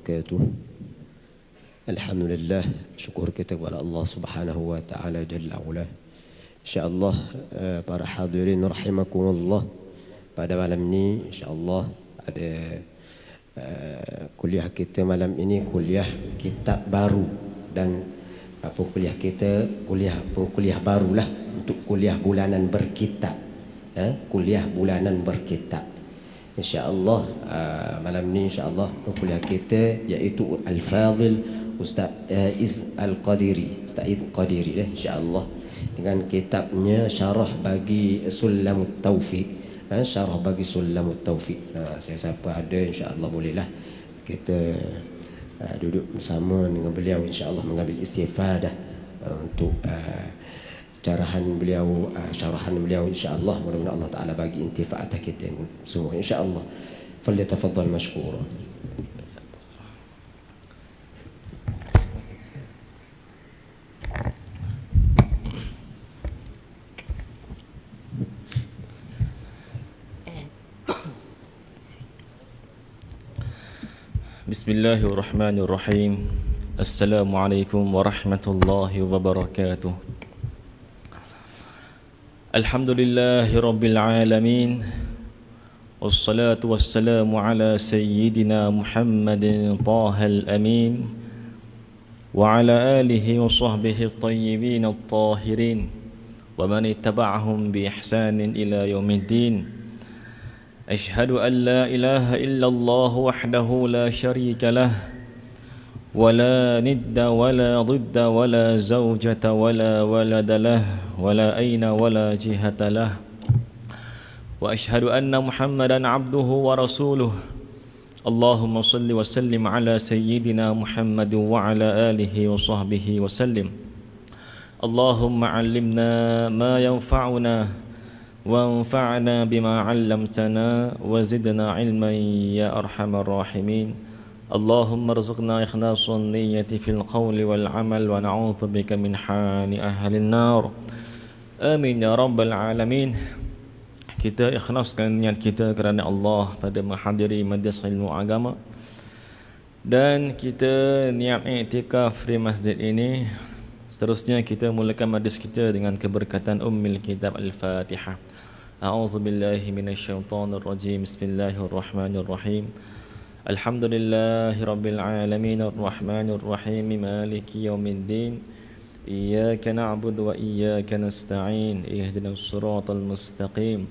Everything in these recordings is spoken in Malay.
wabarakatuh. Alhamdulillah, syukur kita kepada Allah Subhanahu wa taala jalla ula. Insya-Allah para hadirin rahimakumullah, pada malam ini insya-Allah ada kuliah kita malam ini kuliah kitab baru, dan kuliah kita kuliah barulah untuk kuliah bulanan berkitab. Kuliah bulanan berkitab. InsyaAllah malam ni insyaAllah kuliah kita iaitu Al-Fadhil Ustaz Iz Al-Qadiri, Ustaz Iz Qadiri insyaAllah, dengan kitabnya Syarah bagi Sulamut Taufiq. Syarah bagi Sulamut Taufiq. Siapa ada insyaAllah bolehlah kita duduk bersama dengan beliau insyaAllah mengambil istifadah untuk syarahan beliau insyaAllah. Mudah-mudahan Allah Ta'ala bagi intifa'at kita semua insyaAllah. Falyatafaddal mashkura. Bismillahirrahmanirrahim. Assalamualaikum warahmatullahi wabarakatuh. Alhamdulillahi rabbil alamin. Wassalatu wassalamu ala sayyidina Muhammadin Tahal Amin wa ala alihi wa sahbihi at-tayyibin at-tahirin wa man ittaba'ahum bi ihsanin ila yaumiddin. Ashhadu an la ilaha illallah wahdahu la syarika lah ولا ند ولا ضد ولا زوجة ولا ولد له ولا أين ولا جهة له وأشهد أن محمدا عبده ورسوله اللهم صل وسلم على سيدنا محمد وعلى آله وصحبه وسلم اللهم علمنا ما ينفعنا وانفعنا بما علمتنا وزدنا علما يا أرحم الراحمين اللهم ارزقنا إخلاص النية في القول والعمل ونعوذ بك من حال أهل النار آمين يا رب العالمين. Kita ikhlaskan niat kita kerana Allah pada menghadiri majlis ilmu agama, dan kita niat i'tikaf di masjid ini. Seterusnya kita mulakan majlis kita dengan keberkatan Ummul Kitab Al-Fatihah. A'udzu billahi minasyaitonir rajim. Bismillahirrahmanirrahim. Alhamdulillahi rabbil alamin arrahmanir rahim maliki yaumiddin iyyaka na'budu wa iyyaka nasta'in ihdinas siratal mustaqim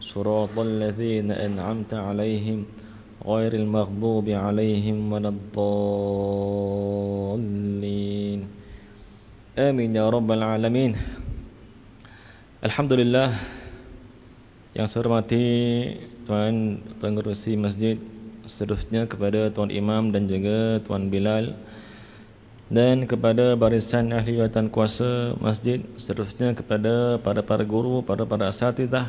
siratal ladzina an'amta 'alaihim ghairil maghdubi 'alaihim waladdallin. Amin ya rabbal alamin. Alhamdulillah, yang saya hormati tuan pengerusi masjid, seterusnya kepada Tuan Imam dan juga Tuan Bilal, dan kepada barisan ahli jawatan kuasa masjid, seterusnya kepada para guru, para asatidzah,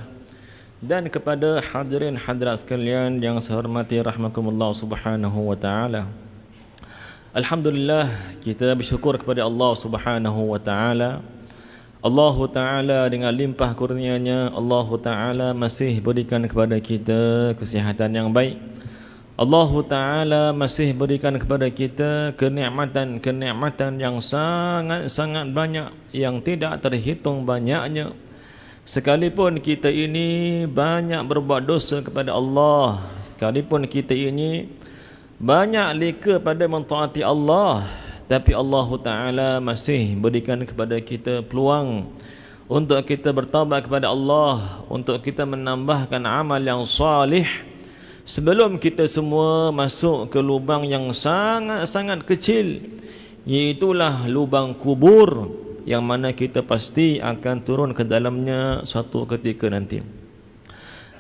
dan kepada hadirin hadirat sekalian yang saya hormati rahmakumullah subhanahu wa ta'ala. Alhamdulillah, kita bersyukur kepada Allah subhanahu wa ta'ala. Allah Ta'ala dengan limpah kurnianya, Allah Ta'ala masih berikan kepada kita kesihatan yang baik. Allah Ta'ala masih berikan kepada kita kenikmatan yang sangat-sangat banyak, yang tidak terhitung banyaknya. Sekalipun kita ini banyak berbuat dosa kepada Allah, sekalipun kita ini banyak leka pada mentaati Allah, tapi Allah Ta'ala masih berikan kepada kita peluang untuk kita bertaubat kepada Allah, untuk kita menambahkan amal yang salih sebelum kita semua masuk ke lubang yang sangat-sangat kecil, iaitulah lubang kubur, yang mana kita pasti akan turun ke dalamnya suatu ketika nanti.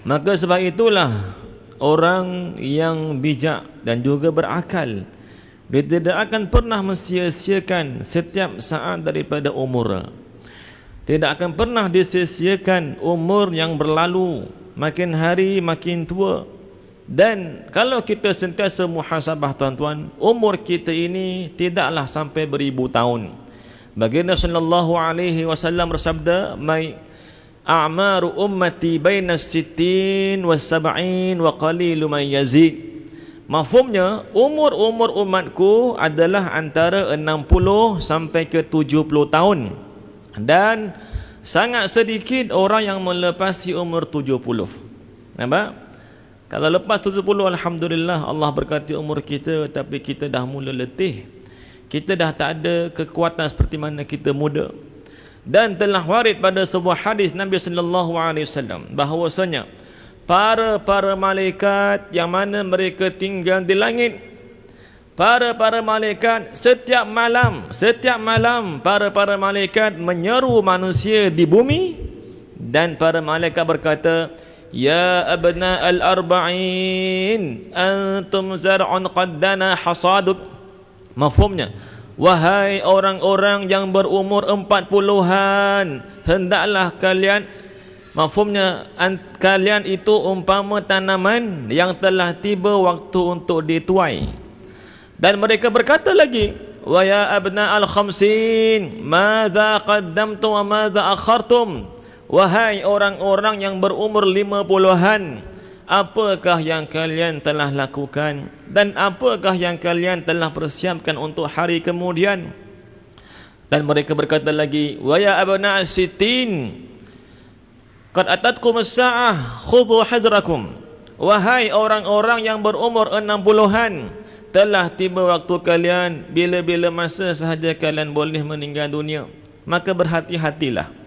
Maka sebab itulah orang yang bijak dan juga berakal, dia tidak akan pernah mensia-siakan setiap saat daripada umur. Tidak akan pernah disia-siakan umur yang berlalu, makin hari makin tua. Dan kalau kita sentiasa muhasabah tuan-tuan, umur kita ini tidaklah sampai beribu tahun. Baginda sallallahu alaihi wasallam bersabda, "Mai a'maru ummati baina sittin wa sab'in wa qalilu man yazid." Mafhumnya, umur umatku adalah antara 60 sampai ke 70 tahun. Dan sangat sedikit orang yang melepasi umur 70. Nampak? Kalau lepas 70, alhamdulillah, Allah berkati umur kita, tapi kita dah mula letih. Kita dah tak ada kekuatan seperti mana kita muda. Dan telah warid pada sebuah hadis Nabi sallallahu alaihi wasallam bahawasanya para malaikat yang mana mereka tinggal di langit, para malaikat setiap malam para malaikat menyeru manusia di bumi, dan para malaikat berkata, ya abna al-arba'in antum zar'un qaddana hasaduk. Mafhumnya, wahai orang-orang yang berumur 40-an, hendaklah kalian, mafhumnya, kalian itu umpama tanaman yang telah tiba waktu untuk dituai. Dan mereka berkata lagi, wa ya abna al-khamsin madza qaddamtum wa madza akhartum. Wahai orang-orang yang berumur 50-an, apakah yang kalian telah lakukan dan apakah yang kalian telah persiapkan untuk hari kemudian? Dan mereka berkata lagi, wa ya abna as-sittin qad atatkum as-sa'ah khudhu hajrakum. Wahai orang-orang yang berumur 60-an, telah tiba waktu kalian, bila-bila masa sahaja kalian boleh meninggal dunia, maka berhati-hatilah.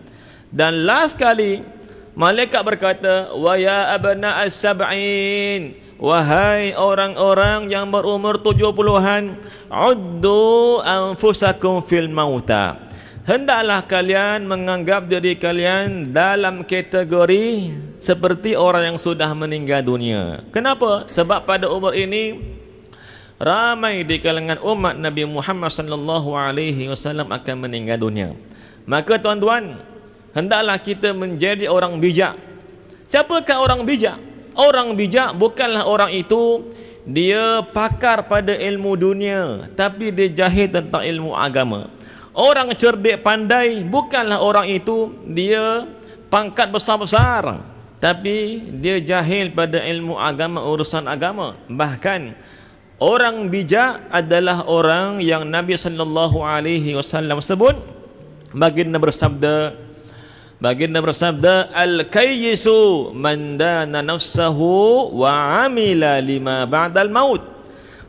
Dan last kali malaikat berkata, wa ya abna as-sab'in, wahai orang-orang yang berumur 70-an, uddu anfusakum fil mauta. Hendaklah kalian menganggap diri kalian dalam kategori seperti orang yang sudah meninggal dunia. Kenapa? Sebab pada umur ini ramai di kalangan umat Nabi Muhammad sallallahu alaihi wasallam akan meninggal dunia. Maka tuan-tuan, hendaklah kita menjadi orang bijak. Siapakah orang bijak? Orang bijak bukanlah orang itu dia pakar pada ilmu dunia, tapi dia jahil tentang ilmu agama. Orang cerdik pandai bukanlah orang itu dia pangkat besar-besar, tapi dia jahil pada ilmu agama, urusan agama. Bahkan orang bijak adalah orang yang Nabi sallallahu alaihi wasallam sebut. Baginda bersabda, al-kayyisu man dana nafsahu wa amila lima ba'dal maut.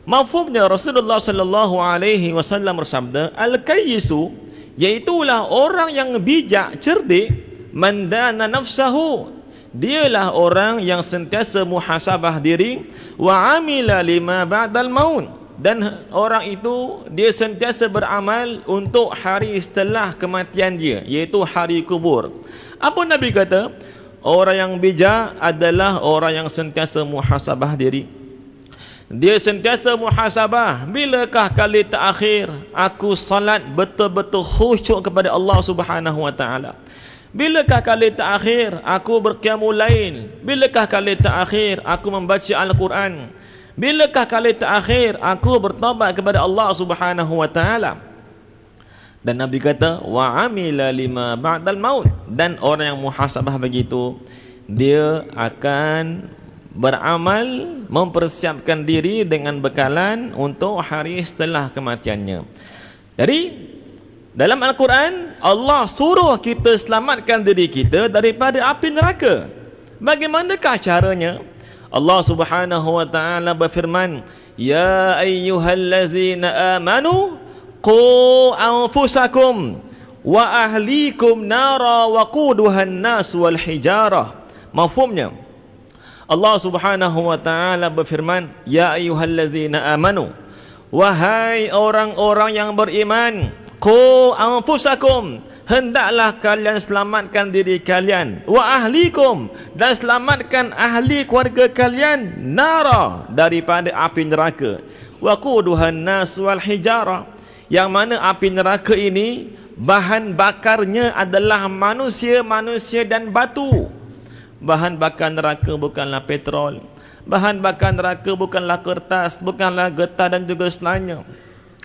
Mafhumnya, Rasulullah sallallahu alaihi wasallam bersabda, al-kayyisu, iaitulah orang yang bijak, cerdik, man dana nafsahu, dialah orang yang sentiasa muhasabah diri, wa amila lima ba'dal maut, dan orang itu dia sentiasa beramal untuk hari setelah kematian dia, iaitu hari kubur. Apa Nabi kata? Orang yang bijak adalah orang yang sentiasa muhasabah diri. Dia sentiasa muhasabah, bilakah kali terakhir aku salat betul-betul khusyuk kepada Allah Subhanahu wa taala? Bilakah kali terakhir aku berqiyamul lail? Bilakah kali terakhir aku membaca Al-Quran? Bilakah kali terakhir aku bertaubat kepada Allah Subhanahu wa taala? Dan Nabi kata, wa amila lima ba'dal maut, dan orang yang muhasabah begitu, dia akan beramal, mempersiapkan diri dengan bekalan untuk hari setelah kematiannya. Jadi dalam Al-Quran, Allah suruh kita selamatkan diri kita daripada api neraka. Bagaimanakah caranya? Allah Subhanahu wa taala berfirman, ya ayyuhallazina amanu qu anfusakum wa ahlikum nara waquduhan nas wal hijarah. Mafhumnya, Allah Subhanahu wa taala berfirman, ya ayyuhallazina amanu, wahai orang-orang yang beriman, qu anfusakum, hendaklah kalian selamatkan diri kalian, wa ahlikum, dan selamatkan ahli keluarga kalian, nara, daripada api neraka, waquduhan nas wal hijarah, yang mana api neraka ini bahan bakarnya adalah manusia dan batu. Bahan bakar neraka bukanlah petrol, bahan bakar neraka bukanlah kertas, bukanlah getah dan juga selainnya.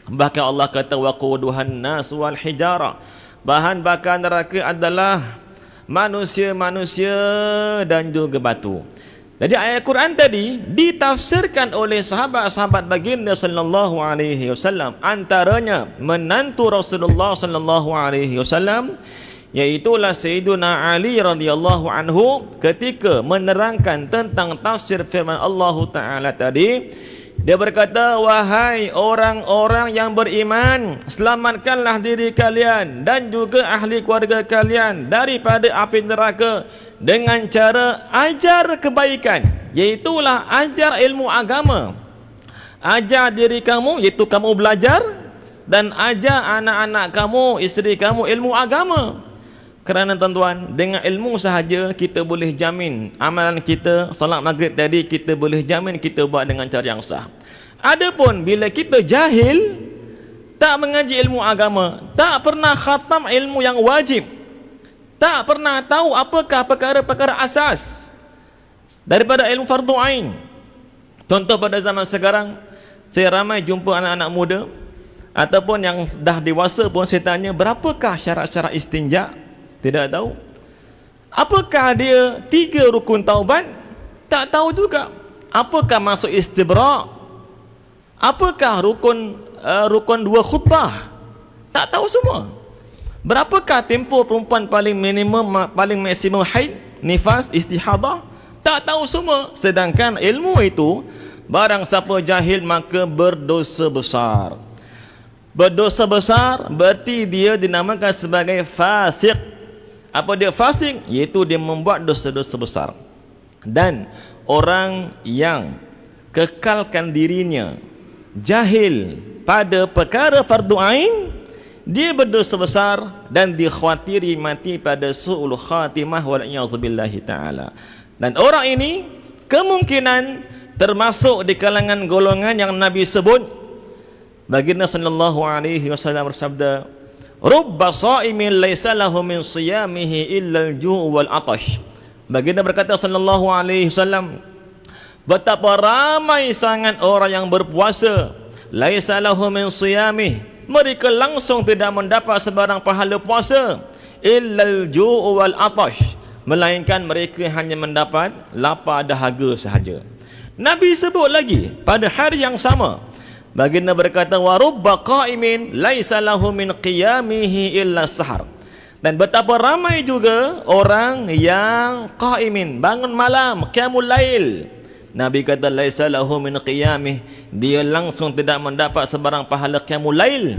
Bahkan Allah kata waquduhan nas wal hijarah, bahan bakar neraka adalah manusia dan juga batu. Jadi ayat Quran tadi ditafsirkan oleh sahabat-sahabat baginda sallallahu alaihi wasallam, antaranya menantu Rasulullah sallallahu alaihi wasallam, iaitulah Sayyiduna Ali radhiyallahu anhu, ketika menerangkan tentang tafsir firman Allah Taala tadi. Dia berkata, wahai orang-orang yang beriman, selamatkanlah diri kalian dan juga ahli keluarga kalian daripada api neraka dengan cara ajar kebaikan, iaitulah ajar ilmu agama. Ajar diri kamu, iaitu kamu belajar, dan ajar anak-anak kamu, isteri kamu ilmu agama. Kerana tuan-tuan, dengan ilmu sahaja kita boleh jamin amalan kita, salat maghrib tadi kita boleh jamin kita buat dengan cara yang sah. Adapun bila kita jahil, tak mengaji ilmu agama, tak pernah khatam ilmu yang wajib, tak pernah tahu apakah perkara-perkara asas daripada ilmu fardu ain. Contoh pada zaman sekarang, saya ramai jumpa anak-anak muda ataupun yang dah dewasa pun saya tanya, berapakah syarat-syarat istinja? Tidak tahu. Apakah dia 3 rukun taubat? Tak tahu juga. Apakah masuk istibra'? Apakah rukun 2 khutbah? Tak tahu semua. Berapakah tempoh perempuan paling minimum, paling maksimum haid, nifas, istihadah? Tak tahu semua. Sedangkan ilmu itu, barang siapa jahil maka berdosa besar. Berdosa besar berarti dia dinamakan sebagai fasik. Apa dia fasik? Iaitu dia membuat dosa-dosa besar. Dan orang yang kekalkan dirinya jahil pada perkara fardu ain, dia berdosa besar dan dikhawatiri mati pada su'ul khatimah wal'iyadzubillahi ta'ala. Dan orang ini kemungkinan termasuk di kalangan golongan yang Nabi sebut. Baginda sallallahu alaihi wasallam bersabda, rubba sha'imin laisa lahu min siyamihi illa al-ju' wal 'atash. Baginda berkata sallallahu alaihi wasallam, betapa ramai sangat orang yang berpuasa, laisa lahu min siyamih, mereka langsung tidak mendapat sebarang pahala puasa, illa al-ju' wal 'atash, melainkan mereka hanya mendapat lapar dahaga sahaja. Nabi sebut lagi pada hari yang sama, baginda berkata, wa rubba qa'imin laisa lahu min qiyamihi illa sahar. Dan betapa ramai juga orang yang qa'imin, bangun malam, qiyamul lail. Nabi kata laisa lahu min qiyamih, dia langsung tidak mendapat sebarang pahala qiyamul lail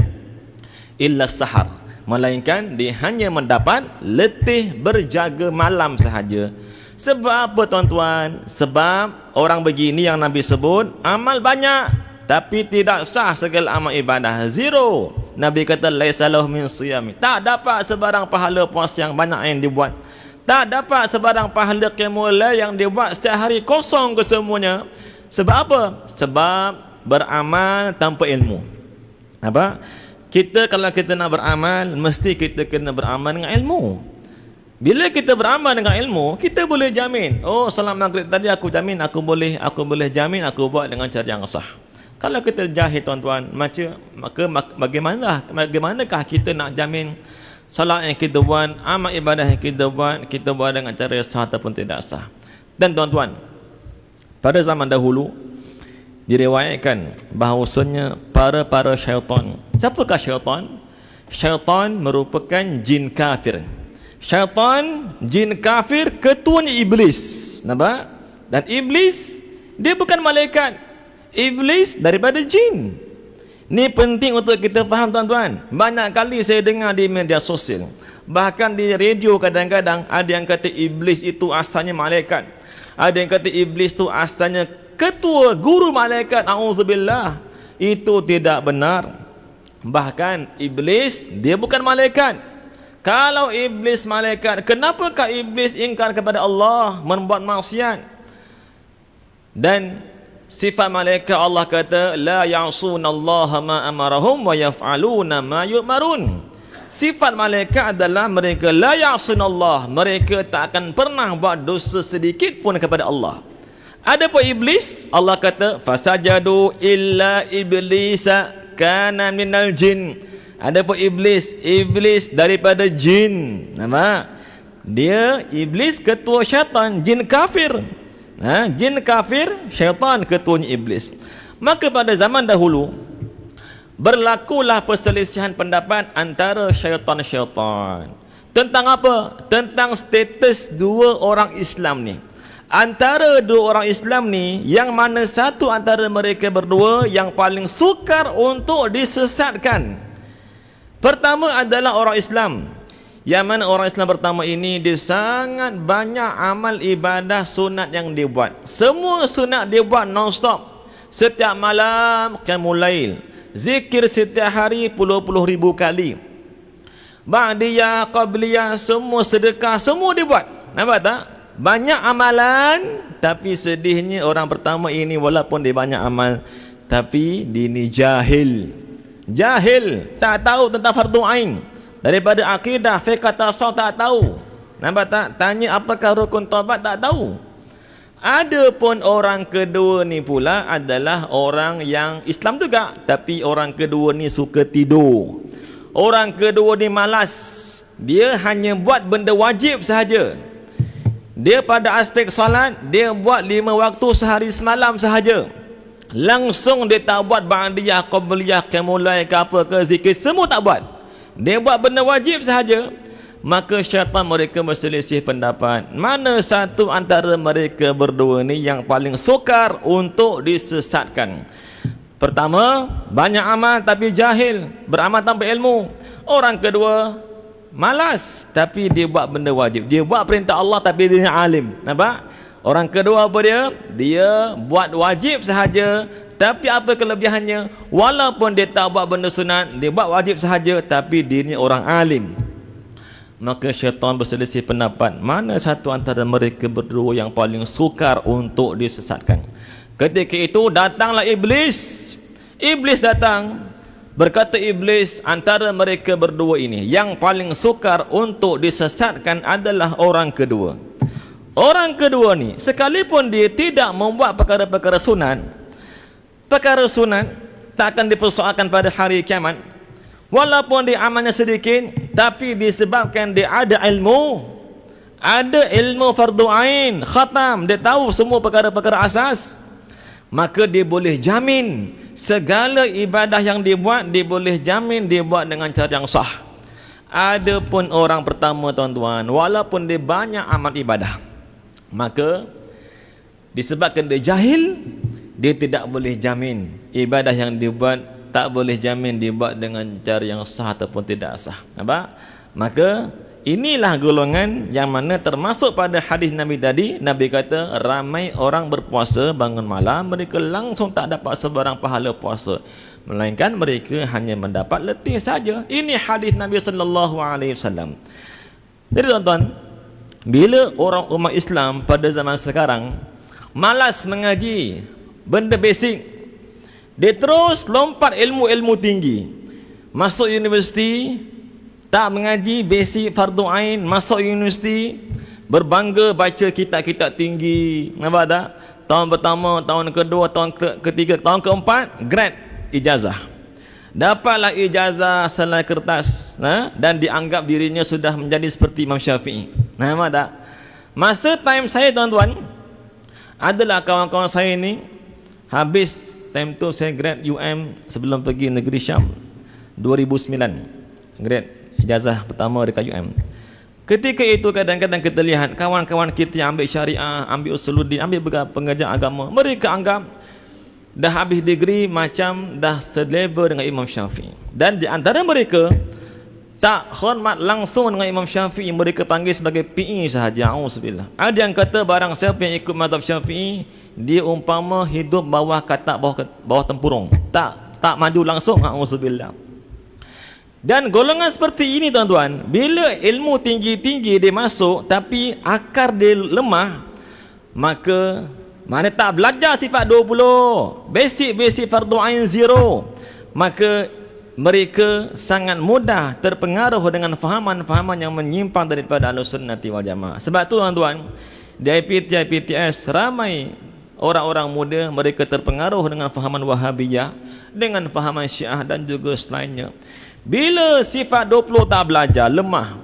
illa sahar, melainkan dia hanya mendapat letih berjaga malam sahaja. Sebab apa tuan-tuan? Sebab orang begini yang Nabi sebut amal banyak tapi tidak sah segala amal ibadah, zero. Nabi kata laisa lahu min siyami, tak dapat sebarang pahala puasa yang banyak yang dibuat, tak dapat sebarang pahala qiyamul lail yang dibuat setiap hari, kosong kesemuanya. Sebab apa? Sebab beramal tanpa ilmu. Apa? Kita kalau kita nak beramal, mesti kita kena beramal dengan ilmu. Bila kita beramal dengan ilmu, kita boleh jamin, oh salat maghrib tadi aku jamin aku boleh jamin aku buat dengan cara yang sah. Kalau kita jahil tuan-tuan, maka bagaimanakah kita nak jamin salat yang kita buat, amal ibadah yang kita buat dengan cara yang sah ataupun tidak sah. Dan tuan-tuan, pada zaman dahulu diriwayatkan bahawasanya para syaitan. Siapakah syaitan? Syaitan merupakan jin kafir. Syaitan, jin kafir, ketuanya iblis. Nampak? Dan iblis dia bukan malaikat. Iblis daripada jin. Ini penting untuk kita faham tuan-tuan. Banyak kali saya dengar di media sosial, bahkan di radio kadang-kadang ada yang kata iblis itu asalnya malaikat, ada yang kata iblis itu asalnya ketua guru malaikat. Auzubillah. Itu tidak benar. Bahkan iblis dia bukan malaikat. Kalau iblis malaikat, kenapakah iblis ingkar kepada Allah, membuat maksiat? Dan sifat malaikat Allah kata la ya'sunallaha ma amarahum wa yaf'aluna ma yu'marun. Sifat malaikat adalah mereka la ya'sunallah, mereka tak akan pernah buat dosa sedikit pun kepada Allah. Adapun iblis, Allah kata fasajadu illa iblisa kana minal jin. Adapun iblis daripada jin. Nampak? Dia iblis ketua syaitan, jin kafir. Jin kafir, syaitan ketuanya iblis. Maka pada zaman dahulu berlakulah perselisihan pendapat antara syaitan-syaitan. Tentang apa? Tentang status dua orang Islam ni. Antara dua orang Islam ni, yang mana satu antara mereka berdua yang paling sukar untuk disesatkan. Pertama adalah orang Islam, yang mana orang Islam pertama ini dia sangat banyak amal ibadah sunat yang dia buat. Semua sunat dia buat non-stop. Setiap malam qiyamul lail, zikir setiap hari puluh-puluh ribu kali, ba'diyah, qabliyah, semua sedekah, semua dia buat. Nampak tak? Banyak amalan, tapi sedihnya orang pertama ini walaupun dia banyak amal, tapi dia ni jahil, tak tahu tentang fardu ain. Daripada akidah, fiqh, tasawuf tak tahu. Nampak tak? Tanya apakah rukun taubat, tak tahu. Adapun orang kedua ni pula adalah orang yang Islam juga, tapi orang kedua ni suka tidur. Orang kedua ni malas. Dia hanya buat benda wajib sahaja. Dia pada aspek salat, dia buat 5 waktu sehari semalam sahaja. Langsung dia tak buat ba'diyah, qabliyah, qiyamul lail ke apa ke, zikir, semua tak buat. Dia buat benda wajib sahaja. Maka syaitan mereka berselisih pendapat, mana satu antara mereka berdua ni yang paling sukar untuk disesatkan. Pertama, banyak amal tapi jahil, beramal tanpa ilmu. Orang kedua, malas tapi dia buat benda wajib. Dia buat perintah Allah tapi dia alim. Nampak? Orang kedua apa dia? Dia buat wajib sahaja, tapi apa kelebihannya? Walaupun dia tak buat benda sunat, dia buat wajib sahaja, tapi dia ni orang alim. Maka syaitan berselisih pendapat, mana satu antara mereka berdua yang paling sukar untuk disesatkan. Ketika itu datanglah iblis. Iblis datang. Berkata iblis, antara mereka berdua ini yang paling sukar untuk disesatkan adalah orang kedua. Orang kedua ni, sekalipun dia tidak membuat perkara-perkara sunat, perkara sunat tak akan dipersoalkan pada hari kiamat. Walaupun dia amalnya sedikit, tapi disebabkan dia ada ilmu fardu ain, khatam, dia tahu semua perkara-perkara asas, maka dia boleh jamin segala ibadah yang dia buat, dia boleh jamin dia buat dengan cara yang sah. Adapun orang pertama, tuan-tuan, walaupun dia banyak amal ibadah, maka disebabkan dia jahil, dia tidak boleh jamin ibadah yang dia buat, tak boleh jamin dibuat dengan cara yang sah ataupun tidak sah. Nampak? Maka inilah golongan yang mana termasuk pada hadis Nabi tadi. Nabi kata ramai orang berpuasa bangun malam, mereka langsung tak dapat sebarang pahala puasa, melainkan mereka hanya mendapat letih saja. Ini hadis Nabi sallallahu alaihi wasallam. Jadi tuan-tuan, bila orang umat Islam pada zaman sekarang malas mengaji benda basic, dia terus lompat ilmu-ilmu tinggi, masuk universiti, tak mengaji basic fardu ain, masuk universiti, berbangga baca kitab-kitab tinggi. Nampak tak? Tahun pertama, tahun kedua, tahun ketiga, tahun keempat, grad ijazah. Dapatlah ijazah selai kertas, dan dianggap dirinya sudah menjadi seperti Imam Syafi'i. Nampak tak? Masa time saya, tuan-tuan, adalah kawan-kawan saya ni, habis time tu saya grad UM sebelum pergi negeri Syam 2009, grad ijazah pertama dekat UM. Ketika itu kadang-kadang kita lihat kawan-kawan kita yang ambil syariah, ambil usuluddin, ambil pengajar agama, mereka anggap dah habis degree macam dah selevel dengan Imam Syafi'i. Dan di antara mereka tak hormat langsung dengan Imam Syafi'i, mereka panggil sebagai PE sahaja. Auzubillah. Ada yang kata barang siapa yang ikut mazhab Syafi'i, dia umpama hidup bawah katak, bawah tempurung, tak maju langsung. Auzubillah. Dan golongan seperti ini, tuan-tuan, bila ilmu tinggi-tinggi dia masuk tapi akar dia lemah, maka mana tak belajar sifat 20, basic fardu ain zero, maka mereka sangat mudah terpengaruh dengan fahaman-fahaman yang menyimpang daripada Ahlussunnati wal Jamaah. Sebab tu, tuan-tuan, di IPTS ramai orang-orang muda, mereka terpengaruh dengan fahaman Wahabiyah, dengan fahaman Syiah dan juga selainnya. Bila sifat 20 tak belajar, lemah,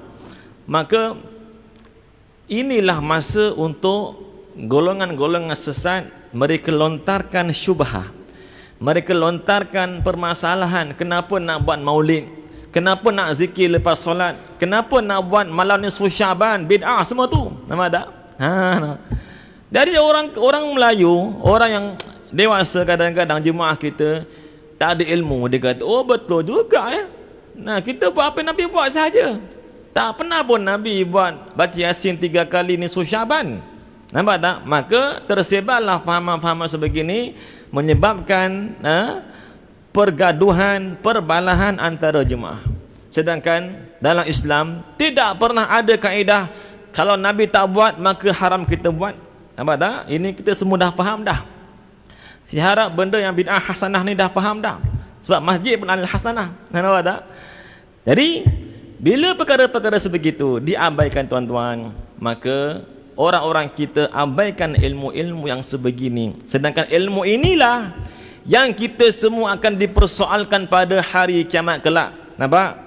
maka inilah masa untuk golongan-golongan sesat, mereka lontarkan syubhah, mereka lontarkan permasalahan. Kenapa nak buat maulid, kenapa nak zikir lepas solat, kenapa nak buat malam nisfu Syaban, bid'ah semua tu. Nampak tak? Jadi orang Melayu, orang yang dewasa, kadang-kadang jemaah kita tak ada ilmu, dia kata, oh betul juga ya. Nah, kita buat apa Nabi buat sahaja. Tak pernah pun Nabi buat baca Yasin 3 kali nisfu Syaban. Nampak tak? Maka tersebarlah fahaman-fahaman sebegini, menyebabkan pergaduhan, perbalahan antara jemaah. Sedangkan dalam Islam tidak pernah ada kaedah kalau Nabi tak buat maka haram kita buat. Nampak tak? Ini kita semua dah faham dah. Si harap benda yang bid'ah hasanah ni dah faham dah. Sebab masjid pun ada hasanah. Nampak tak? Jadi bila perkara-perkara sebegitu diabaikan tuan-tuan, maka orang-orang kita abaikan ilmu-ilmu yang sebegini. Sedangkan ilmu inilah yang kita semua akan dipersoalkan pada hari kiamat kelak. Nampak?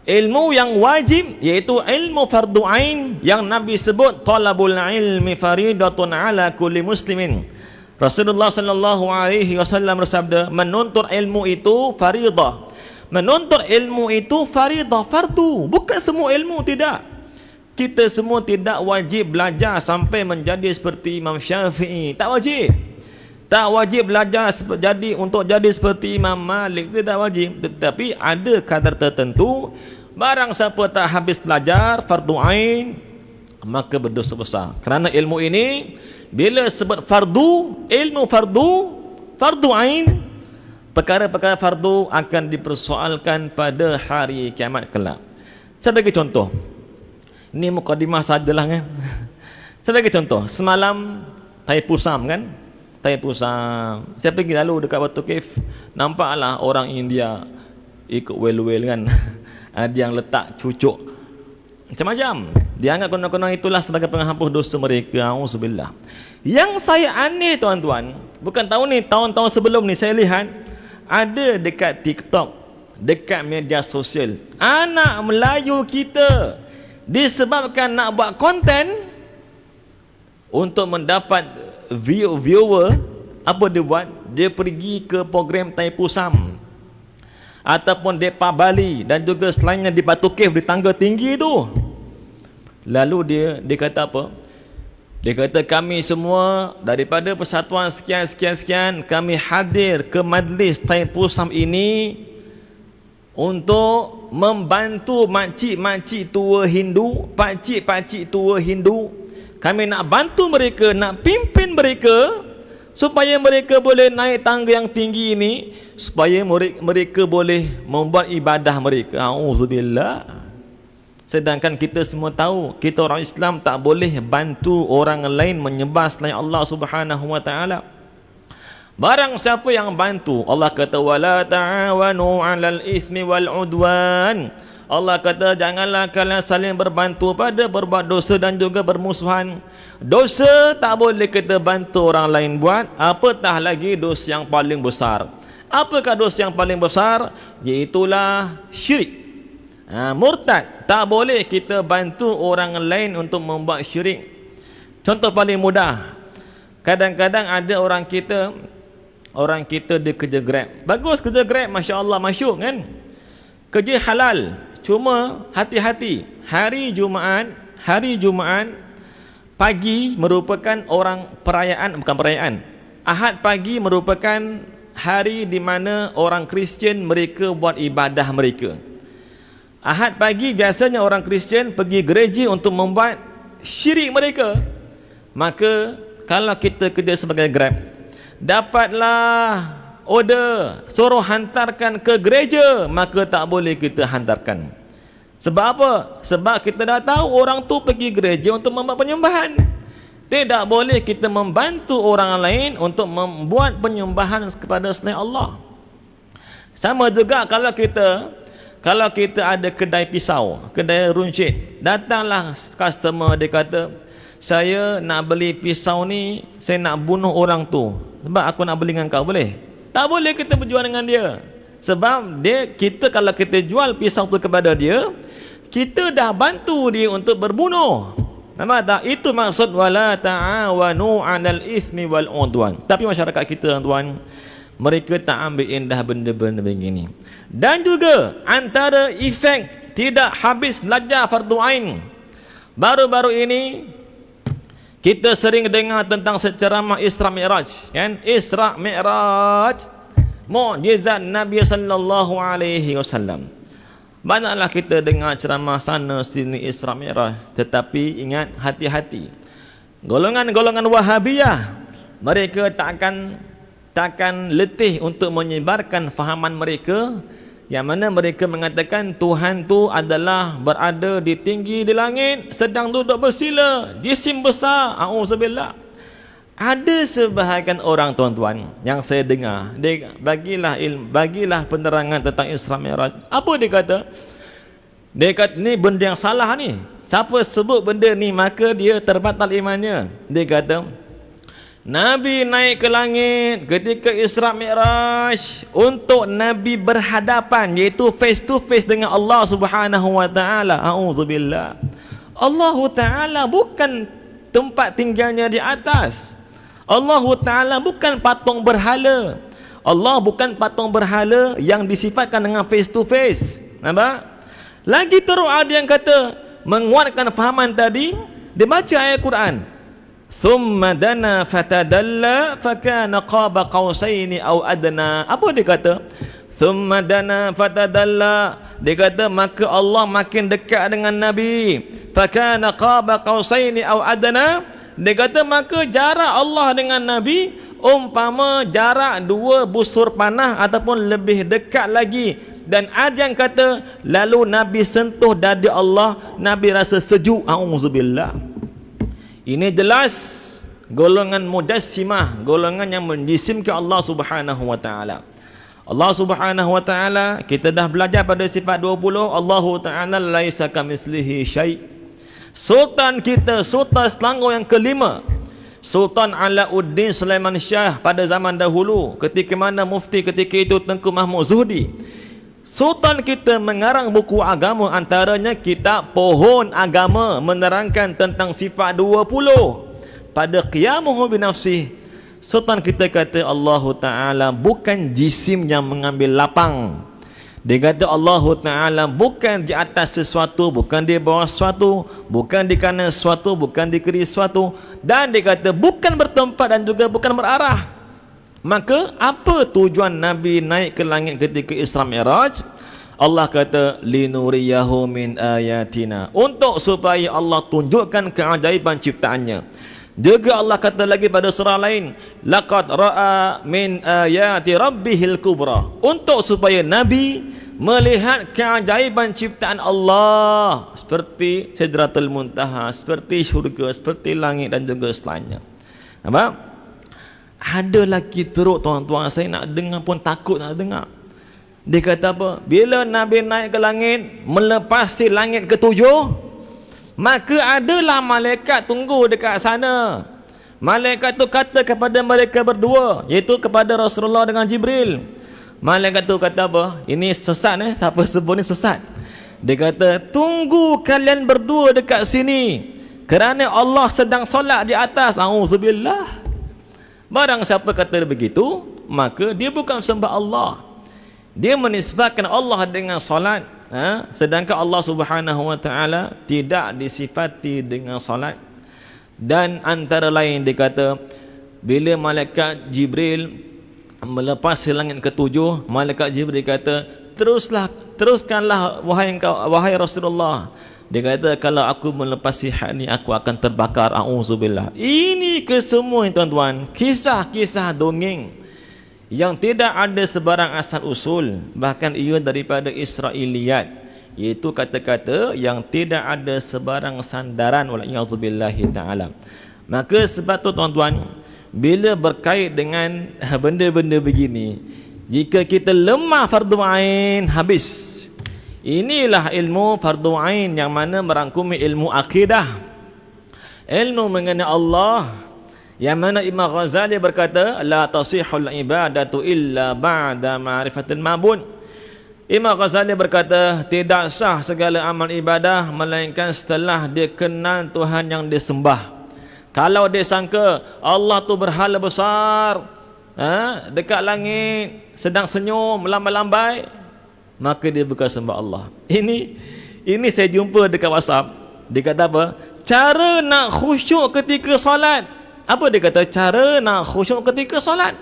Ilmu yang wajib, iaitu ilmu fardu ain, yang Nabi sebut talabul ilmi faridatun ala kulli muslimin. Rasulullah sallallahu alaihi wasallam bersabda, menuntut ilmu itu faridah. Menuntut ilmu itu faridah, fardu. Bukan semua ilmu, tidak. Kita semua tidak wajib belajar sampai menjadi seperti Imam Syafi'i. Tak wajib. Tak wajib belajar untuk jadi seperti Imam Malik. Tidak wajib. Tetapi ada kadar tertentu, barang siapa tak habis belajar fardu ain, maka berdosa besar. Kerana ilmu ini bila sebut fardu, ilmu fardu ain, perkara-perkara fardu akan dipersoalkan pada hari kiamat kelak. Saya bagi contoh. Ini mukadimah sajalah kan. Saya bagi contoh. Semalam Thaipusam kan. Thaipusam. Saya pergi lalu dekat Batu Cave. Nampaklah orang India ikut well-well kan. Ada yang letak cucuk macam-macam. Dia anggap konon-konon itulah sebagai penghapus dosa mereka. Auzubillah. Yang saya aneh tuan-tuan, bukan tahun ni, tahun-tahun sebelum ni saya lihat ada dekat TikTok, dekat media sosial, anak Melayu kita disebabkan nak buat konten untuk mendapat viewer, apa dia buat? Dia pergi ke program Thaipusam ataupun Depa Bali dan juga selainnya di Batu Cave, di tangga tinggi tu. Lalu dia kata apa? Dia kata kami semua daripada persatuan sekian kami hadir ke majlis Thaipusam ini untuk membantu makcik-makcik tua Hindu, pakcik-pakcik tua Hindu. Kami nak bantu mereka, nak pimpin mereka supaya mereka boleh naik tangga yang tinggi ini, supaya mereka boleh membuat ibadah mereka. Auzubillah. Sedangkan kita semua tahu, kita orang Islam tak boleh bantu orang lain menyembah selain Allah Subhanahu wa taala. Barang siapa yang bantu, Allah kata wala ta'awanu 'alal itsmi wal 'udwan. Allah kata janganlah kalian saling berbantu pada berbuat dosa dan juga bermusuhan. Dosa tak boleh kita bantu orang lain buat, apatah lagi dosa yang paling besar. Apakah dosa yang paling besar? Iaitulah syirik. Murtad. Tak boleh kita bantu orang lain untuk membuat syirik. Contoh paling mudah, kadang-kadang ada orang kita dia kerja Grab. Bagus kerja Grab, Masya Allah, masyuk kan, kerja halal. Cuma hati-hati, hari Jumaat pagi merupakan bukan perayaan. Ahad pagi merupakan hari di mana orang Kristian mereka buat ibadah mereka. Ahad pagi biasanya orang Kristian pergi gereja untuk membuat syirik mereka. Maka kalau kita kerja sebagai Grab, dapatlah order suruh hantarkan ke gereja, maka tak boleh kita hantarkan. Sebab apa? Sebab kita dah tahu orang tu pergi gereja untuk membuat penyembahan. Tidak boleh kita membantu orang lain untuk membuat penyembahan kepada selain Allah. Sama juga kalau kita ada kedai pisau, kedai runcit, datanglah customer, dia kata saya nak beli pisau ni, saya nak bunuh orang tu sebab aku nak beli dengan kau, boleh? Tak boleh kita berjual dengan dia. Sebab kalau kita jual pisau tu kepada dia, kita dah bantu dia untuk berbunuh. Nampak tak? Itu maksud wala ta'awanu 'alal itsmi wal 'udwan. Tapi masyarakat kita tuan, mereka tak ambil indah benda-benda begini. Dan juga antara efek tidak habis belajar fardu ain, baru-baru ini kita sering dengar tentang ceramah Isra Mi'raj, kan? Isra Mi'raj, mukjizat Nabi sallallahu alaihi wasallam. Banyaklah kita dengar ceramah sana sini Isra Mi'raj, tetapi ingat, hati-hati. Golongan-golongan Wahabiyah, mereka takkan letih untuk menyebarkan fahaman mereka, yang mana mereka mengatakan Tuhan tu adalah berada di tinggi di langit, sedang duduk bersila, jisim besar. Auzubillah. Ada sebahagian orang tuan-tuan yang saya dengar, dia bagilah penerangan tentang Isra Mi'raj. Apa dia kata? Dia kata ni benda yang salah ni. Siapa sebut benda ni maka dia terbatal imannya. Dia kata Nabi naik ke langit ketika Isra Mi'raj untuk Nabi berhadapan, iaitu face to face dengan Allah Subhanahu wa taala. Auzubillah. Allah taala bukan tempat tinggalnya di atas. Allah taala bukan patung berhala. Allah bukan patung berhala yang disifatkan dengan face to face. Nampak? Lagi teruk ada yang kata menguatkan fahaman tadi, dia baca ayat Quran. Thumma dana fatadalla fakana qaba qausaini aw adna. Apa dia kata? Thumma dana fatadalla. Dia kata maka Allah makin dekat dengan Nabi. Fakana qaba qausaini aw adna. Dia kata maka jarak Allah dengan Nabi umpama jarak 2 busur panah ataupun lebih dekat lagi. Dan ada yang kata lalu Nabi sentuh dada Allah, Nabi rasa sejuk. Auzubillah. Ini jelas golongan mujassimah, golongan yang menjisimkan Allah Subhanahu wa taala. Allah Subhanahu wa taala, kita dah belajar pada sifat 20, Allah taala laisa kamitslihi syai'. Sultan kita, Sultan Selangor yang kelima, Sultan Alauddin Sulaiman Shah pada zaman dahulu, ketika mana mufti ketika itu Tengku Mahmud Zuhdi. Sultan kita mengarang buku agama, antaranya kitab Pohon Agama, menerangkan tentang sifat 20. Pada Qiyamuhu binafsih, Sultan kita kata Allah Ta'ala bukan jisim yang mengambil lapang. Dia kata Allah Ta'ala bukan di atas sesuatu, bukan di bawah sesuatu, bukan di kanan sesuatu, bukan di kiri sesuatu. Dan dia kata bukan bertempat dan juga bukan berarah. Maka apa tujuan Nabi naik ke langit ketika Isra Mi'raj? Allah kata linuriyahu min ayatina, untuk supaya Allah tunjukkan keajaiban ciptaannya. Juga Allah kata lagi pada surah lain, laqad ra'a min ayati rabbihil kubra, untuk supaya Nabi melihat keajaiban ciptaan Allah, seperti Sidratul Muntaha, seperti syurga, seperti langit dan juga selainnya. Nampak? Ada lagi teruk tuan-tuan, saya nak dengar pun takut nak dengar. Dia kata apa? Bila Nabi naik ke langit, melepasi langit ke-7, maka adalah malaikat tunggu dekat sana. Malaikat tu kata kepada mereka berdua, iaitu kepada Rasulullah dengan Jibril. Malaikat tu kata apa? Ini sesat siapa sebut ni sesat. Dia kata, tunggu kalian berdua dekat sini, kerana Allah sedang solat di atas. Auzubillah. Barang siapa kata begitu, maka dia bukan sembah Allah. Dia menisbatkan Allah dengan solat, sedangkan Allah Subhanahu wa taala tidak disifati dengan solat. Dan antara lain dia kata, bila malaikat Jibril melepas langit ke-7, malaikat Jibril kata, teruskanlah wahai Rasulullah. Dia kata, kalau aku melepasi hak ni, aku akan terbakar. Auzubillah. Ini kesemua tuan-tuan, kisah-kisah dongeng yang tidak ada sebarang asal usul, bahkan ia daripada Israiliyat, iaitu kata-kata yang tidak ada sebarang sandaran, wala'iyadzubillahi ta'ala. Maka sebab tu tuan-tuan, bila berkait dengan benda-benda begini, jika kita lemah fardu ain, habis. Inilah ilmu fardu ain yang mana merangkumi ilmu akidah, ilmu mengenai Allah, yang mana Imam Ghazali berkata, la tasihul ibadatu illa ba'da ma'rifatil ma'bud. Imam Ghazali berkata, tidak sah segala amal ibadah melainkan setelah dia kenal Tuhan yang dia sembah. Kalau dia sangka Allah tu berhala besar, dekat langit, sedang senyum lambai-lambai, maka dia bukan sembah Allah. Ini saya jumpa dekat WhatsApp. Dia kata apa? Cara nak khusyuk ketika solat. Apa dia kata? Cara nak khusyuk ketika solat.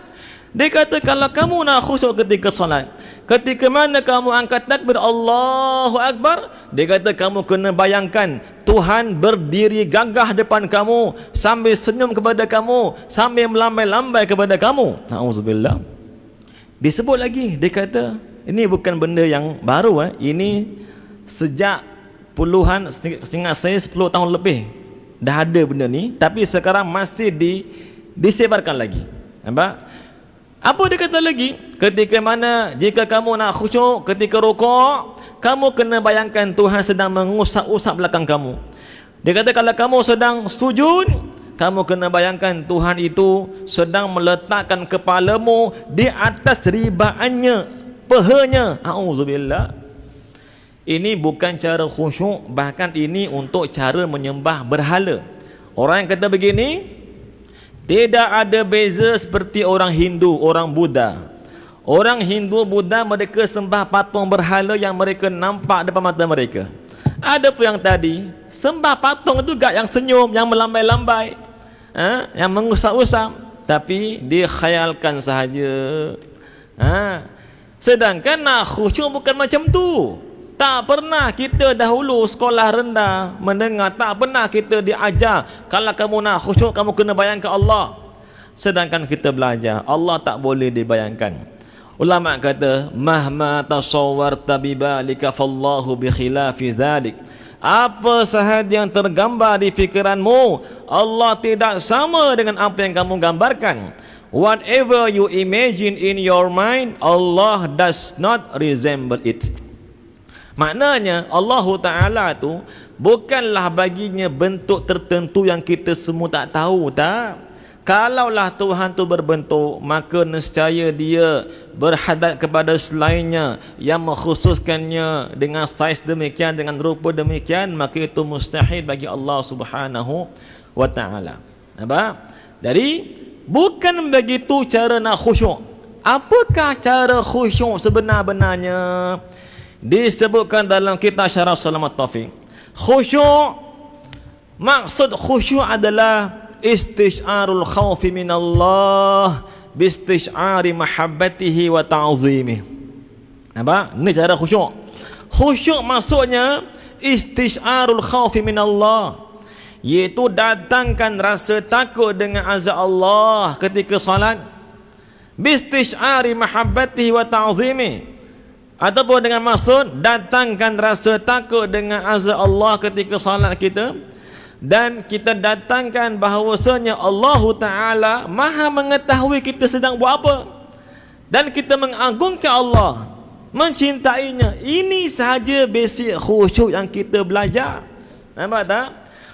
Dia kata kalau kamu nak khusyuk ketika solat, ketika mana kamu angkat takbir Allahu Akbar, dia kata kamu kena bayangkan Tuhan berdiri gagah depan kamu, sambil senyum kepada kamu, sambil melambai-lambai kepada kamu. Auzubillah. Disebut lagi, dia kata ini bukan benda yang baru, ini sejak puluhan, seingat saya 10 tahun lebih dah ada benda ni, tapi sekarang masih disebarkan lagi. Nampak? Apa dia kata lagi? Ketika mana jika kamu nak khusyuk ketika rukuk, kamu kena bayangkan Tuhan sedang mengusap-usap belakang kamu. Dia kata kalau kamu sedang sujud, kamu kena bayangkan Tuhan itu sedang meletakkan kepalamu di atas ribaannya, pahanya. Auzubillah. Ini bukan cara khusyuk, bahkan ini untuk cara menyembah berhala. Orang yang kata begini, tidak ada beza seperti orang Hindu, orang Buddha. Orang Hindu, Buddha, mereka sembah patung berhala yang mereka nampak depan mata mereka. Ada pun yang tadi sembah patung itu gak yang senyum, yang melambai-lambai, yang mengusap-usap, tapi dia khayalkan sahaja. Sedangkan nak khusyuk bukan macam tu. Tak pernah kita dahulu sekolah rendah mendengar, tak pernah kita diajar kalau kamu nak khusyuk kamu kena bayangkan Allah. Sedangkan kita belajar Allah tak boleh dibayangkan. Ulama kata mahma tasawwarta bibalika fallahu bi khilafi dzalik. Apa sahaja yang tergambar di fikiranmu, Allah tidak sama dengan apa yang kamu gambarkan. Whatever you imagine in your mind, Allah does not resemble it. Maknanya Allah Ta'ala tu bukanlah baginya bentuk tertentu yang kita semua tak tahu, tak. Kalaulah Tuhan tu berbentuk, maka nescaya dia berhadap kepada selainnya yang mengkhususkannya dengan saiz demikian, dengan rupa demikian, maka itu mustahil bagi Allah Subhanahu wa Ta'ala. Nampak? Jadi bukan begitu cara nak khusyuk. Apakah cara khusyuk sebenar-benarnya? Disebutkan dalam kitab Syarah Salamat Taufiq. Khusyuk, maksud khusyuk adalah istisyarul khawfi minallah bistisyari mahabbatihi wa ta'zimih. Nampak? Ini cara khusyuk. Khusyuk maksudnya istisyarul khawfi minallah, iaitu datangkan rasa takut dengan azab Allah ketika salat, bistisyari mahabbatihi wa ta'zimih, ataupun dengan maksud datangkan rasa takut dengan azab Allah ketika salat kita, dan kita datangkan bahawasanya Allah Ta'ala maha mengetahui kita sedang buat apa, dan kita mengagungkan Allah, mencintainya. Ini sahaja basic khusyuk yang kita belajar. Nampak tak?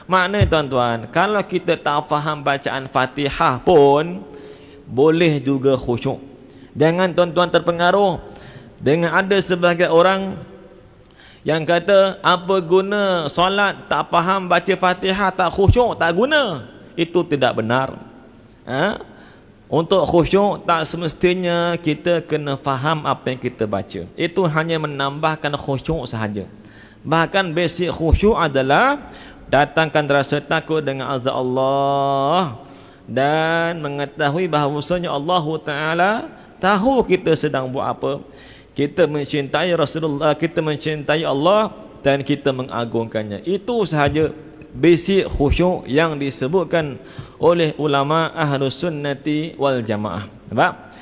Maknanya tuan-tuan, kalau kita tak faham bacaan Fatihah pun boleh juga khusyuk. Jangan tuan-tuan terpengaruh dengan ada sebahagian orang yang kata apa guna solat tak faham baca Fatihah, tak khusyuk, tak guna. Itu tidak benar. Untuk khusyuk tak semestinya kita kena faham apa yang kita baca. Itu hanya menambahkan khusyuk sahaja. Bahkan basic khusyuk adalah datangkan rasa takut dengan azab Allah dan mengetahui bahawasanya Allah Ta'ala tahu kita sedang buat apa. Kita mencintai Rasulullah, kita mencintai Allah, dan kita mengagungkannya. Itu sahaja basic khusyuk yang disebutkan oleh ulama Ahlus Sunnati wal Jamaah. Nampak?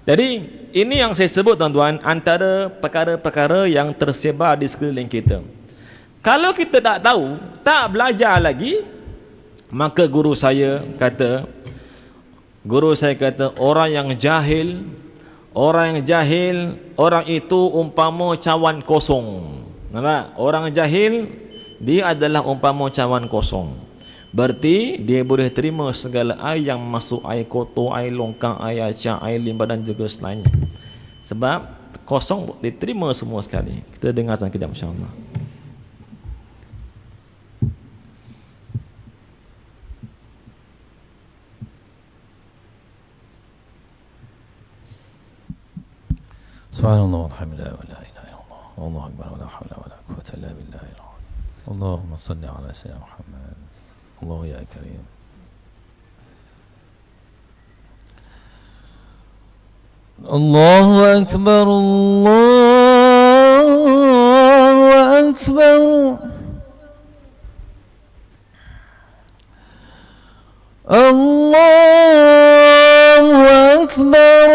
Jadi ini yang saya sebut tuan-tuan, antara perkara-perkara yang tersebar di sekeliling kita. Kalau kita tak tahu, tak belajar lagi, maka guru saya kata orang yang jahil, orang itu umpama cawan kosong. Nampak? Orang jahil, dia adalah umpama cawan kosong. Berarti dia boleh terima segala air yang masuk, air kotor, air longkang, air acak, air limbah dan juga selainnya. Sebab kosong diterima semua sekali. Kita dengar sekejap insya-Allah. Subhanallah walhamdulillah wa la ilaha illallah wallahu akbar wa la hawla wa la quwwata illa billah. Allahumma salli ala sayyidina Muhammad. Allah ya karim. Allahu akbar Allahu akbar. Allahu akbar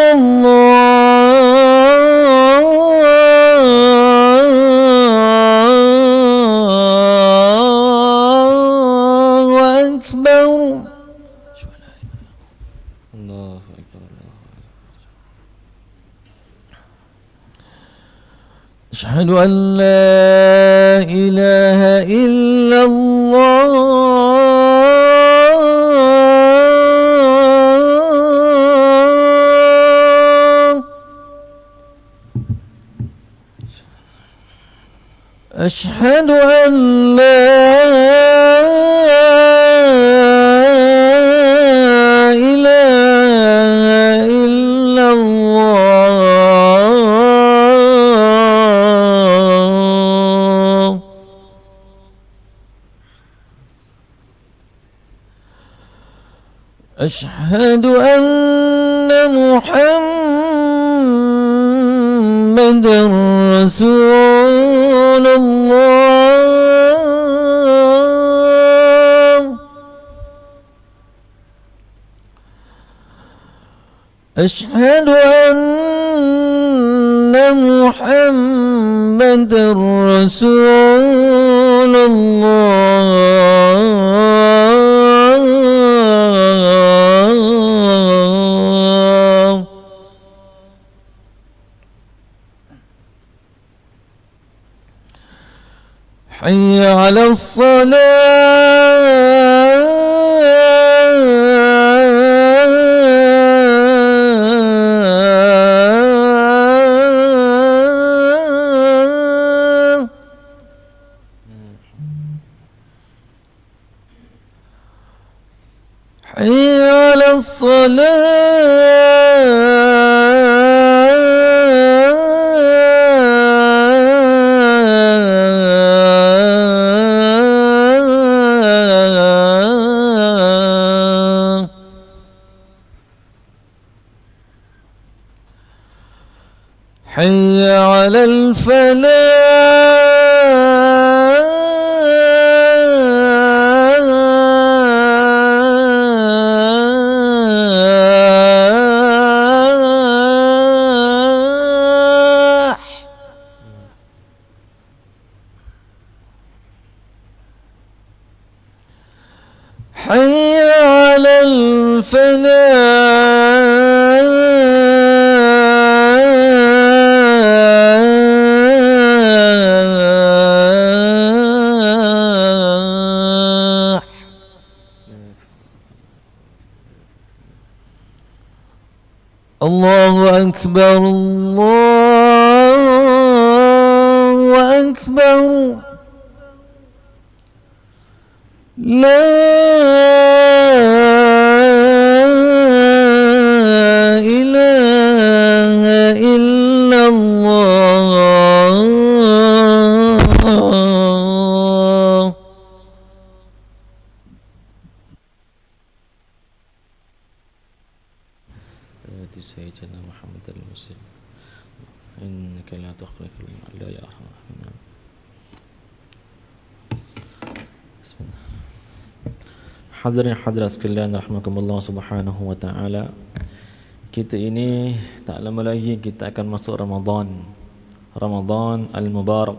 أشهد أن لا إله إلا الله أشهد أن لا إله إلا الله أشهد أن محمدًا رسول الله أشهد أن محمدًا رسول الله حي على الصلاة حي على الصلاة حي على الفلاح حي على الفلاح الله أكبر الله أكبر لا إله إلا الله سيدنا محمد المسلم إنك لا تخلف المعاد لا يا أرحم الراحمين. بسم الله. Hadirin hadirat sekalian rahmatullah subhanahu wa ta'ala. Kita ini tak lama lagi kita akan masuk Ramadan al-Mubarak.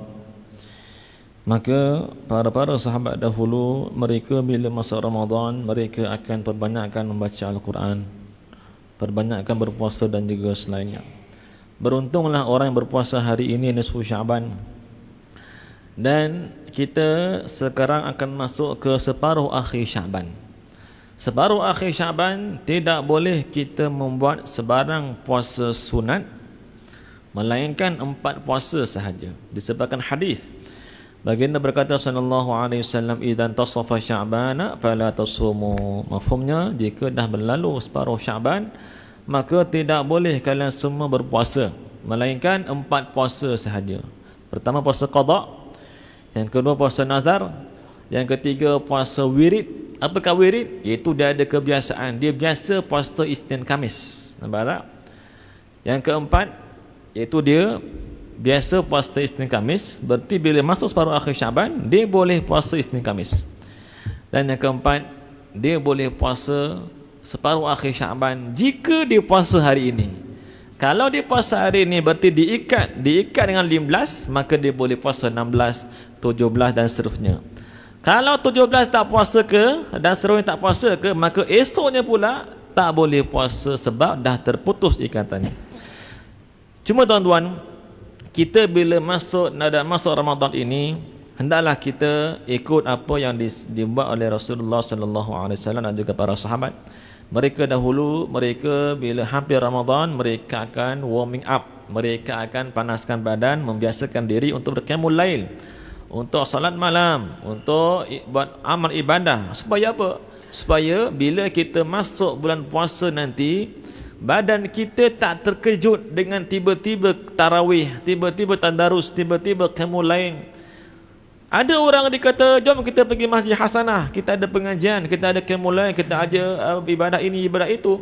Maka para sahabat dahulu, mereka bila masuk Ramadan, mereka akan perbanyakkan membaca Al-Quran, perbanyakkan berpuasa dan juga selainnya. Beruntunglah orang yang berpuasa hari ini nisfu Syaban. Dan kita sekarang akan masuk ke separuh akhir Syaban. Separuh akhir Syaban tidak boleh kita membuat sebarang puasa sunat, melainkan 4 puasa sahaja. Disebabkan hadis baginda berkata sallallahu alaihi wasallam, idan tasafa sya'bana fala tasumu. Mafhumnya, jika dah berlalu separuh Syaban, maka tidak boleh kalian semua berpuasa, melainkan 4 puasa sahaja. Pertama puasa qada, yang kedua puasa nazar, yang ketiga puasa wirid. Apakah wirid? Iaitu dia ada kebiasaan, dia biasa puasa Isnin Khamis. Nampak tak? Yang keempat, iaitu dia biasa puasa Isnin Khamis, berarti bila masuk separuh akhir Syaban, dia boleh puasa Isnin Khamis. Dan yang keempat, dia boleh puasa separuh akhir Syaban jika dia puasa hari ini. Kalau dia puasa hari ini, berarti diikat dengan 15, maka dia boleh puasa 16, 17 dan seterusnya. Kalau 17 tak puasa ke dan seterusnya tak puasa ke, maka esoknya pula tak boleh puasa sebab dah terputus ikatannya. Cuma tuan-tuan, kita bila masuk Ramadan ini, hendaklah kita ikut apa yang dibuat oleh Rasulullah sallallahu alaihi wasallam dan juga para sahabat. Mereka dahulu, bila hampir Ramadan, mereka akan warming up, mereka akan panaskan badan, membiasakan diri untuk berqiyamul lail, untuk salat malam, untuk buat amal ibadah. Supaya apa? Supaya bila kita masuk bulan puasa nanti, badan kita tak terkejut dengan tiba-tiba tarawih, tiba-tiba tadarus, tiba-tiba qiyamul lail. Ada orang dikata, jom kita pergi Masjid Hasanah, kita ada pengajian, kita ada qiyamul lail, kita ada ibadah ini, ibadah itu.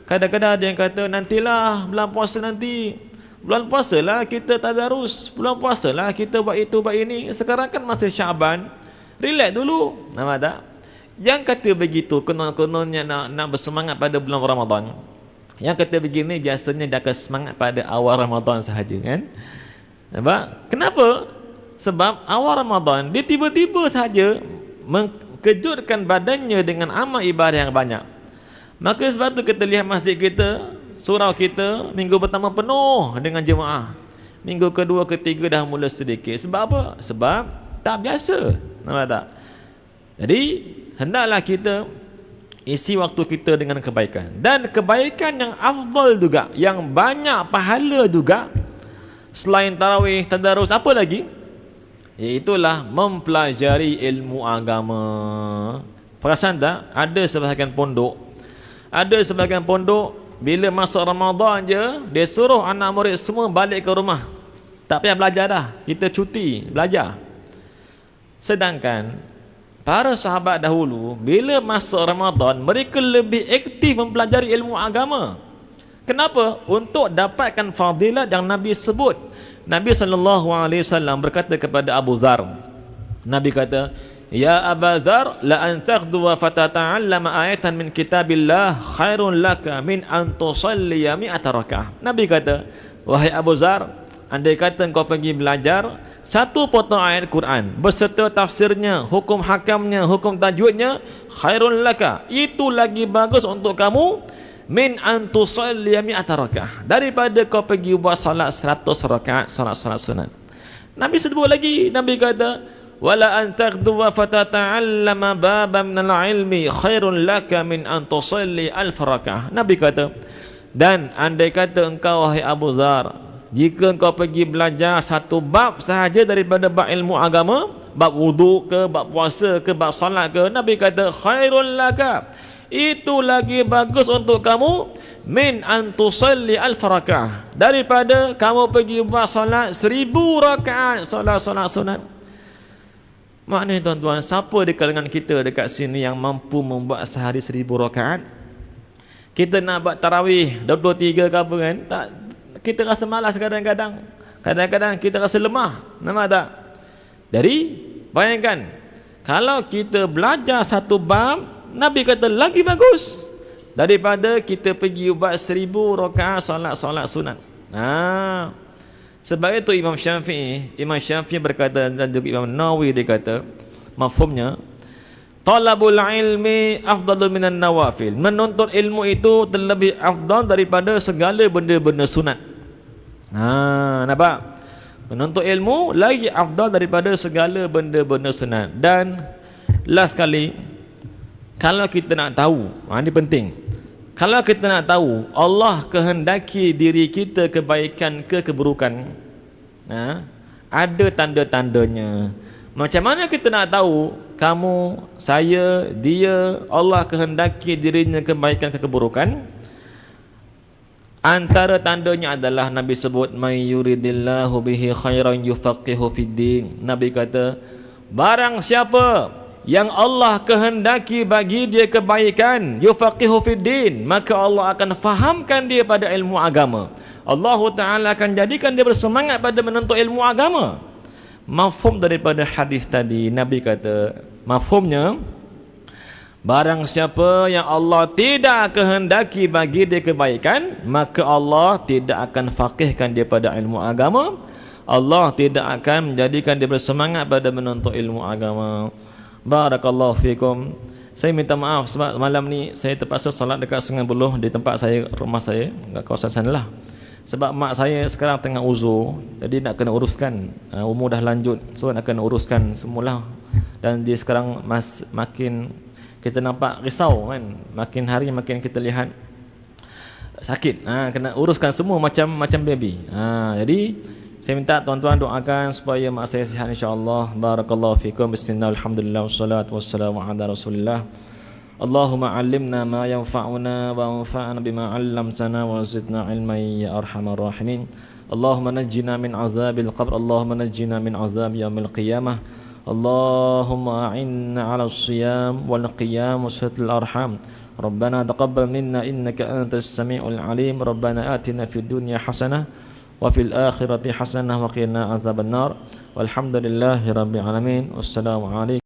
Kadang-kadang ada yang kata, nantilah bulan puasa nanti, bulan puasa lah kita tadarus, bulan puasa lah kita buat itu, buat ini. Sekarang kan masih Syaban, relax dulu. Nampak tak? Yang kata begitu, konon-kononnya nak bersemangat pada bulan Ramadan. Yang kata begini biasanya dia akan semangat pada awal Ramadan sahaja, kan? Nampak? Kenapa? Sebab awal Ramadan dia tiba-tiba sahaja mengkejutkan badannya dengan amal ibadah yang banyak. Maka sebab tu kita lihat masjid kita, surau kita, minggu pertama penuh dengan jemaah, minggu kedua, ketiga dah mula sedikit. Sebab apa? Sebab tak biasa. Nampak tak? Jadi hendaklah kita isi waktu kita dengan kebaikan, dan kebaikan yang afdal juga, yang banyak pahala juga selain tarawih, tadarus. Apa lagi? Iaitulah mempelajari ilmu agama. Perasan tak? Ada sebahagian pondok bila masuk Ramadan je, dia suruh anak murid semua balik ke rumah, tak payah belajar dah, kita cuti belajar. Sedangkan para sahabat dahulu, bila masuk Ramadan, mereka lebih aktif mempelajari ilmu agama. Kenapa? Untuk dapatkan fadilat yang Nabi sebut. Nabi SAW berkata kepada Abu Dhar, Nabi kata, ya Abu Dhar, la an taghduwa fatata'allama ayatan min kitabillah khairun laka min an tusalliya mi'ata raka'ah. Nabi kata, wahai Abu Dhar, andai kata engkau pergi belajar satu potong ayat Quran beserta tafsirnya, hukum hakamnya, hukum tajwidnya, khairun laka, itu lagi bagus untuk kamu, min an tusalliya mi'ata raka'ah, daripada kau pergi buat salat 100 rakaat, salat sunat. Nabi sebut lagi, Nabi kata, wala an taghduwa fatata'allama baban minal ilmi khairun laka min an tusalli 1000 raka'ah. Nabi kata, dan andai kata engkau wahai Abu Dhar, jika engkau pergi belajar satu bab sahaja daripada bab ilmu agama, bab wudu ke, bab puasa ke, bab salat ke, Nabi kata khairul laka, itu lagi bagus untuk kamu, min an tusalli 1000 raka'ah, daripada kamu pergi buat salat 1000 rakaat, salat sunat. Maknanya tuan-tuan, siapa di kalangan kita dekat sini yang mampu membuat sehari 1000 rakaat? Kita nak buat tarawih 23 ke apa kan, tak, kita rasa malas kadang-kadang. Kadang-kadang kita rasa lemah. Nampak tak? Jadi bayangkan, kalau kita belajar satu bab, Nabi kata lagi bagus daripada kita pergi buat 1000 rakaat solat sunat. Sebab itu Imam Syafi'i berkata, dan juga Imam Nawawi dia kata, mafhumnya, talabul ilmi afdalu minan nawafil, menuntut ilmu itu terlebih afdal daripada segala benda-benda sunat. Nampak? Menuntut ilmu lagi afdal daripada segala benda-benda sunat. Dan last kali, kalau kita nak tahu, ini penting, Kalau kita nak tahu Allah kehendaki diri kita kebaikan ke keburukan, ada tanda-tandanya. Macam mana kita nak tahu kamu, saya, dia, Allah kehendaki dirinya kebaikan ke keburukan? Antara tandanya adalah Nabi sebut, may yuridillahu bihi khairan yufaqihu fiddin. Nabi kata, barang siapa yang Allah kehendaki bagi dia kebaikan, yufaqihu fiddin, maka Allah akan fahamkan dia pada ilmu agama. Allah Ta'ala akan jadikan dia bersemangat pada menuntut ilmu agama. Mafhum daripada hadis tadi, Nabi kata, mafhumnya, barang siapa yang Allah tidak kehendaki bagi dia kebaikan, maka Allah tidak akan faqihkan dia pada ilmu agama. Allah tidak akan menjadikan dia bersemangat pada menuntut ilmu agama. Barakallahu fikum. Saya minta maaf sebab malam ni saya terpaksa solat dekat Sungai Buloh di tempat saya, rumah saya, dekat kawasan sana lah. Sebab mak saya sekarang tengah uzur, jadi nak kena uruskan, umur dah lanjut, so nak kena uruskan semula. Dan dia sekarang makin kita nampak risau kan, makin hari makin kita lihat sakit, kena uruskan semua macam baby. Jadi saya minta tuan-tuan doakan supaya mak saya sihat insya-Allah. Barakallahu fikum. Bismillah, alhamdulillah, wassalatu wassalamu ala Rasulillah. Allahumma 'allimna ma yanfa'una wa anfa'na bima 'allamtana wa zidna 'ilman ya arhamar rahimin. Allahumma najjina min 'adzabil qabr, Allahumma najjina min 'adzab yaumil qiyamah. Allahumma a'inna 'ala as-siyam wal qiyam wa silatul arham. Rabbana taqabbal minna innaka antas samiul 'alim. Rabbana atina fid dunya hasanah wa fil akhirati hasanah wa qina adzaban nar. Walhamdulillahi rabbil alamin. Wassalamu alaikum.